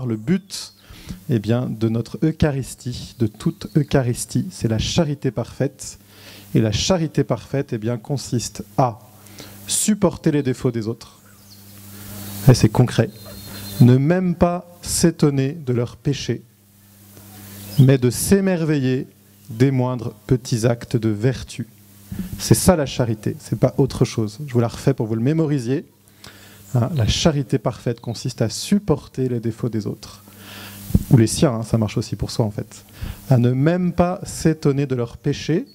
Le but de notre Eucharistie, de toute Eucharistie, c'est la charité parfaite. Et la charité parfaite consiste à supporter les défauts des autres. Et c'est concret. Ne même pas s'étonner de leurs péchés, mais de s'émerveiller des moindres petits actes de vertu. C'est ça la charité, c'est pas autre chose. Je vous la refais pour vous le mémorisiez. La charité parfaite consiste à supporter les défauts des autres. Ou les siens, ça marche aussi pour soi en fait. À ne même pas s'étonner de leurs péchés,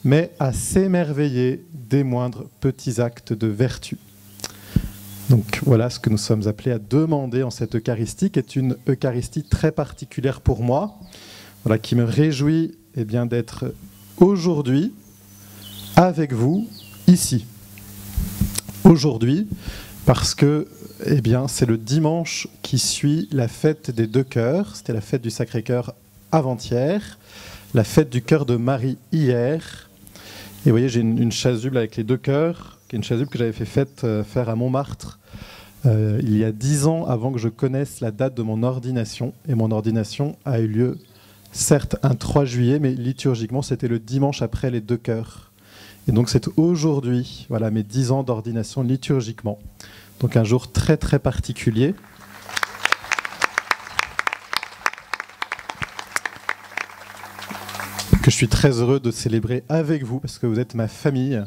mais à s'émerveiller des moindres petits actes de vertu. Donc voilà ce que nous sommes appelés à demander en cette Eucharistie, qui est une Eucharistie très particulière pour moi, qui me réjouit d'être aujourd'hui avec vous, ici. Aujourd'hui, parce que c'est le dimanche qui suit la fête des deux cœurs. C'était la fête du Sacré-Cœur avant-hier, la fête du cœur de Marie hier. Et vous voyez, j'ai une chasuble avec les deux cœurs, qui est une chasuble que j'avais fait faire à Montmartre il y a 10 ans, avant que je connaisse la date de mon ordination. Et mon ordination a eu lieu, certes, un 3 juillet, mais liturgiquement, c'était le dimanche après les deux cœurs. Et donc c'est aujourd'hui, mes 10 ans d'ordination liturgiquement. Donc un jour très très particulier. Que je suis très heureux de célébrer avec vous, parce que vous êtes ma famille.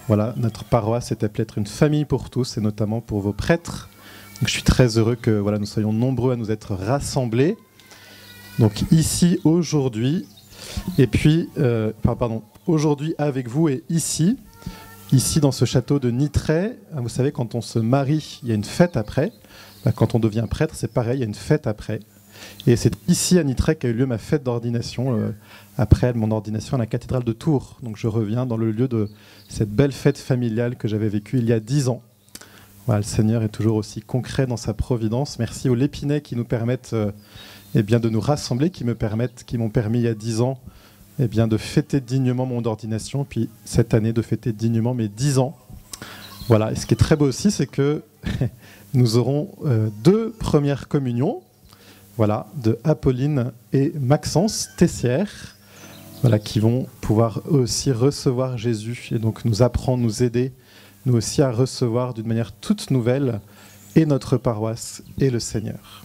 Voilà, notre paroisse est appelée à être une famille pour tous, et notamment pour vos prêtres. Donc je suis très heureux que nous soyons nombreux à nous être rassemblés. Donc ici, aujourd'hui, et puis, aujourd'hui avec vous et ici dans ce château de Nitray. Vous savez, quand on se marie, il y a une fête après. Quand on devient prêtre, c'est pareil, il y a une fête après. Et c'est ici à Nitray qu'a eu lieu ma fête d'ordination, après mon ordination à la cathédrale de Tours. Donc je reviens dans le lieu de cette belle fête familiale que j'avais vécue il y a 10 ans. Voilà, le Seigneur est toujours aussi concret dans sa providence. Merci aux Lépinais qui nous permettent de nous rassembler, qui m'ont permis il y a 10 ans de fêter dignement mon ordination, puis cette année de fêter dignement mes 10 ans. Voilà, et ce qui est très beau aussi, c'est que nous aurons 2 premières communions, de Apolline et Maxence Tessière, qui vont pouvoir aussi recevoir Jésus, et donc nous apprendre, nous aider, nous aussi à recevoir d'une manière toute nouvelle, et notre paroisse, et le Seigneur.